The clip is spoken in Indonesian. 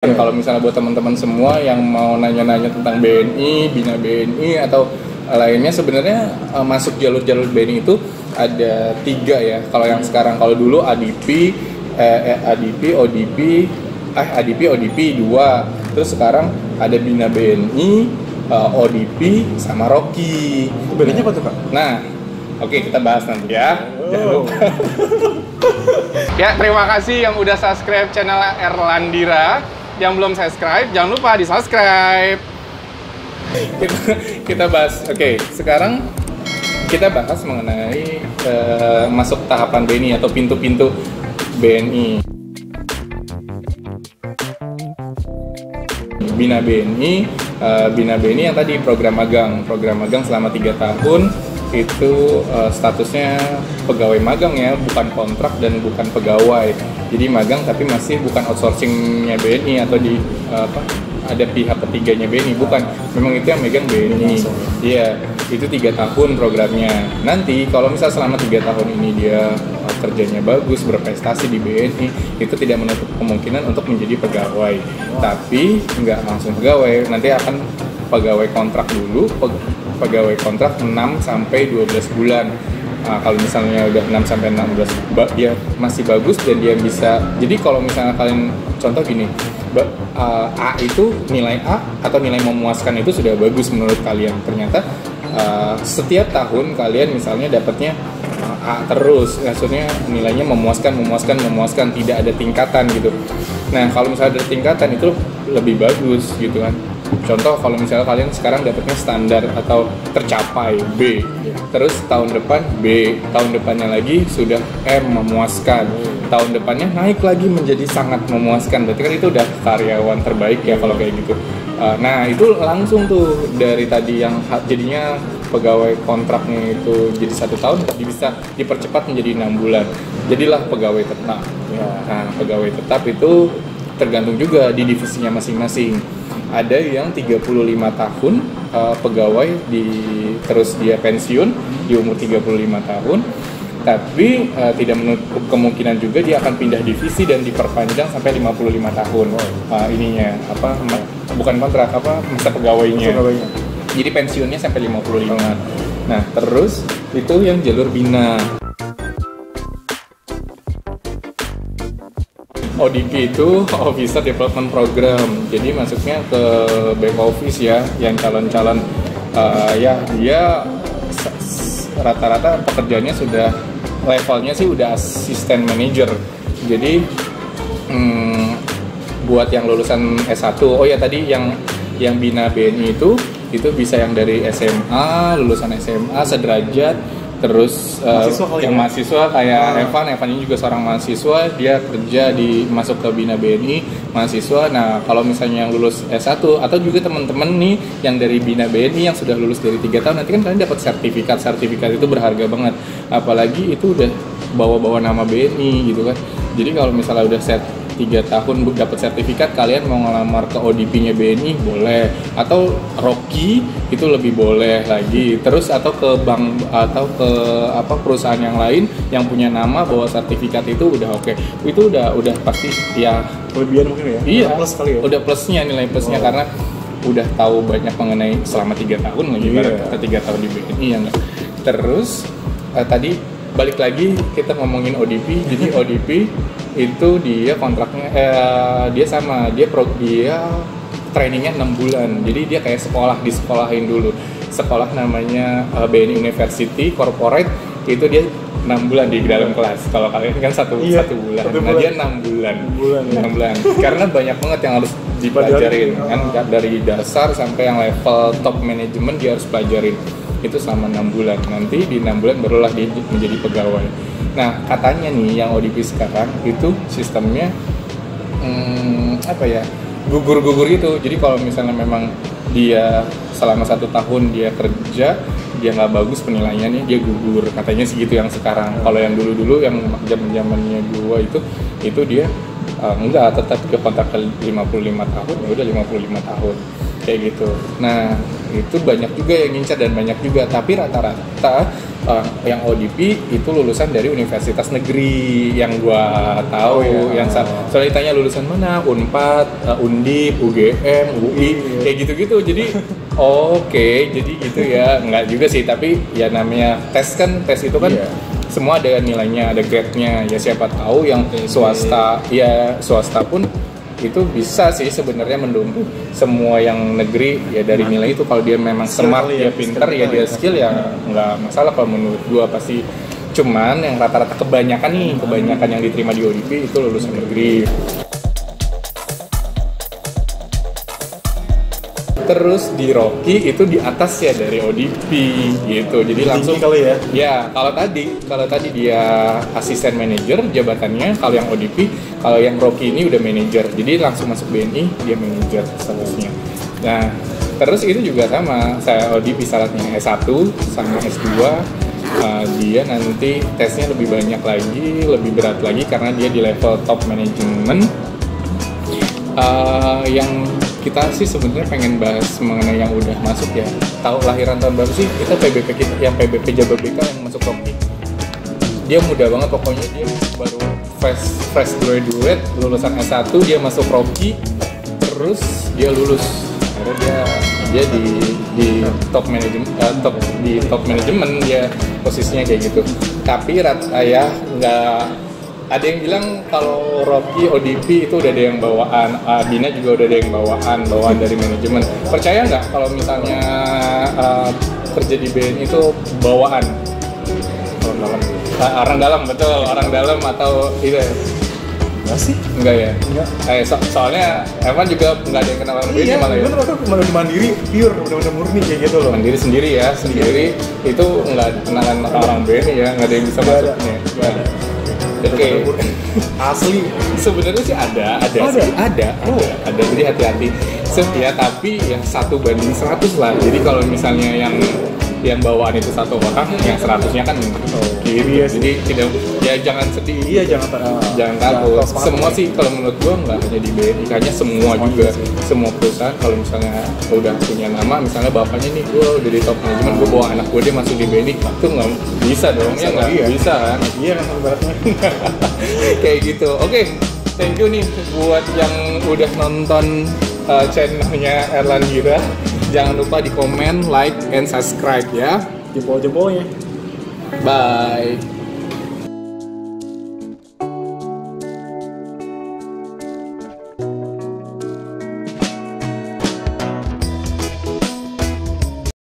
Kalau misalnya buat teman-teman semua yang mau nanya-nanya tentang BNI, Bina BNI atau lainnya, sebenarnya masuk jalur-jalur BNI itu ada 3 ya. Kalau yang sekarang, kalau dulu ADP, ODP 2. Terus sekarang ada Bina BNI, ODP sama Rocky. Bedanya apa tuh, Kak? Nah, oke, kita bahas nanti ya. Jangan lupa. Ya, terima kasih yang udah subscribe channel Erlandira. Yang belum subscribe, jangan lupa di subscribe. Kita bahas, oke, sekarang kita bahas mengenai masuk tahapan BNI atau pintu-pintu BNI. Bina BNI yang tadi program magang selama 3 tahun itu statusnya pegawai magang ya, bukan kontrak dan bukan pegawai. Jadi magang tapi masih bukan outsourcingnya BNI atau ada pihak ketiganya BNI, bukan. Memang itu yang megang BNI. Iya, itu 3 tahun programnya. Nanti kalau misal selama 3 tahun ini dia kerjanya bagus, berprestasi di BNI, itu tidak menutup kemungkinan untuk menjadi pegawai. Tapi nggak langsung pegawai, nanti akan pegawai kontrak dulu, pegawai kontrak 6 sampai 12 bulan. Kalau misalnya udah 6 sampai 16 dia masih bagus dan dia bisa. Jadi kalau misalnya kalian contoh gini, A itu nilai A atau nilai memuaskan itu sudah bagus menurut kalian. Ternyata setiap tahun kalian misalnya dapatnya A terus, maksudnya nilainya memuaskan, tidak ada tingkatan gitu. Nah, kalau misalnya ada tingkatan itu lebih bagus gitu kan. Contoh kalau misalnya kalian sekarang dapatnya standar atau tercapai B, terus tahun depan B, tahun depannya lagi sudah M, memuaskan, tahun depannya naik lagi menjadi sangat memuaskan, berarti kan itu udah karyawan terbaik ya kalau kayak gitu. Nah itu langsung tuh dari tadi yang jadinya pegawai kontraknya itu jadi 1 tahun tapi bisa dipercepat menjadi 6 bulan, jadilah pegawai tetap. Nah pegawai tetap itu tergantung juga di divisinya masing-masing. Ada yang 35 tahun pegawai terus dia pensiun di umur 35 tahun, tapi tidak menutup kemungkinan juga dia akan pindah divisi dan diperpanjang sampai 55 tahun. Ininya bukan kontrak, masa pegawainya. Jadi pensiunnya sampai 55. Nah, terus itu yang jalur bina. ODP itu Officer Development Program, jadi masuknya ke back office ya, yang calon-calon ya dia rata-rata pekerjaannya sudah levelnya sih udah asisten manager. Jadi buat yang lulusan S1, oh ya tadi yang Bina BNI itu bisa yang dari SMA, lulusan SMA sederajat. Terus yang mahasiswa kayak Evan ini juga seorang mahasiswa, dia kerja masuk ke Bina BNI mahasiswa. Nah kalau misalnya yang lulus S1 atau juga teman-teman nih yang dari Bina BNI yang sudah lulus dari 3 tahun, nanti kan kalian dapat sertifikat itu berharga banget, apalagi itu udah bawa nama BNI gitu kan. Jadi kalau misalnya udah 3 tahun dapat sertifikat, kalian mau ngelamar ke ODP-nya BNI boleh, atau Rocky itu lebih boleh lagi, terus atau ke bank atau ke perusahaan yang lain yang punya nama bawa sertifikat itu udah oke. Itu udah pasti ya kelebihan mungkin ya. Iya, plus kali ya. Udah plusnya, nilai plusnya karena udah tahu banyak mengenai selama 3 tahun lagi, kita 3 tahun di BNI ya enggak. Terus tadi balik lagi kita ngomongin ODP. Jadi ODP itu dia kontraknya dia trainingnya 6 bulan. Jadi dia kayak disekolahin dulu. Sekolah namanya BNI University Corporate, itu dia 6 bulan di dalam kelas. Kalau kalian kan satu bulan. Nah dia 6 bulan. 6 bulan. Karena banyak banget yang harus dipelajarin kan, dari dasar sampai yang level top manajemen dia harus pelajarin. Itu selama 6 bulan. Nanti di 6 bulan barulah dia menjadi pegawai. Nah katanya nih yang ODP sekarang itu sistemnya gugur gitu. Jadi kalau misalnya memang dia selama 1 tahun dia kerja, dia nggak bagus penilaiannya, dia gugur. Katanya segitu yang sekarang. Kalau yang dulu yang zamannya gua itu dia enggak, tetap ke kontrak 55 tahun, ya udah 55 tahun. kayak gitu. Nah itu banyak juga yang ngincar dan banyak juga, tapi rata-rata yang ODP itu lulusan dari universitas negeri yang gua tahu. Yang soalnya ditanya lulusan mana, Unpad, Undip, UGM, UI, kayak gitu-gitu. Jadi oke, jadi gitu ya. Enggak juga sih, tapi ya namanya tes itu kan semua ada nilainya, ada grade-nya. Ya siapa tahu yang swasta pun itu bisa sih sebenarnya mendukung semua yang negeri ya dari nilai itu. Kalau dia memang smart, dia pinter, ya dia skill, ya nggak masalah kalau menurut gua pasti. Cuman yang rata-rata kebanyakan yang diterima di ODP itu lulusan negeri. Terus di Rocky itu di atas ya dari ODP gitu, jadi langsung kali ya. Ya kalau tadi dia asisten manajer jabatannya, kalau yang ODP, kalau yang Rocky ini udah manajer, jadi langsung masuk BNI dia manajer statusnya. Nah terus itu juga sama, saya ODP syaratnya S1 sama S2, dia nanti tesnya lebih banyak lagi, lebih berat lagi karena dia di level top management. Yang kita sih sebenarnya pengen bahas mengenai yang udah masuk ya. Tahu lahiran tahun berapa sih? Kita PBP kita yang PBP Jababeka yang masuk Rocky. Dia muda banget pokoknya, dia baru fresh graduate lulusan S1, dia masuk Rocky, terus dia lulus. Akhirnya dia di top manajemen dia posisinya kayak gitu. Tapi ya nggak. Ada yang bilang kalau Rocky ODP itu udah ada yang bawaan, Dina juga udah ada yang bawaan dari manajemen. Percaya nggak kalau misalnya kerja di BNI itu bawaan? Orang dalam, betul, orang dalam atau itu ya? Enggak sih? Enggak ya? Enggak. Soalnya Evan juga nggak ada yang kenal orang BNI malah ya? Iya, bener, mandiri, pure, bener-bener murni kayak gitu loh. Mandiri sendiri itu nggak kenalan orang BNI ya, nggak ada yang bisa masuknya. Oke. Asli sebenarnya sih ada. Jadi hati-hati. Ya tapi yang 1:100 lah. Jadi kalau misalnya yang bawaan itu satu orang, yang 100-nya kan kiri. Iya, jadi tidak, ya jangan sedih. Iya, jangan takut. Semua sih kalau menurut gua nggak hanya di BNI, kayaknya semua juga. Semua perusahaan kalau misalnya udah punya nama, misalnya bapaknya nih gua udah di top manajemen, gua bawa anak gua dia masuk di BNI, itu nggak bisa dong, ya nggak bisa kan? Iya kan ibaratnya. Kayak gitu. Oke, thank you nih buat yang udah nonton channelnya Erlan Gira. Jangan lupa di komen, like, and subscribe ya. Jempol-jempolnya. Bye.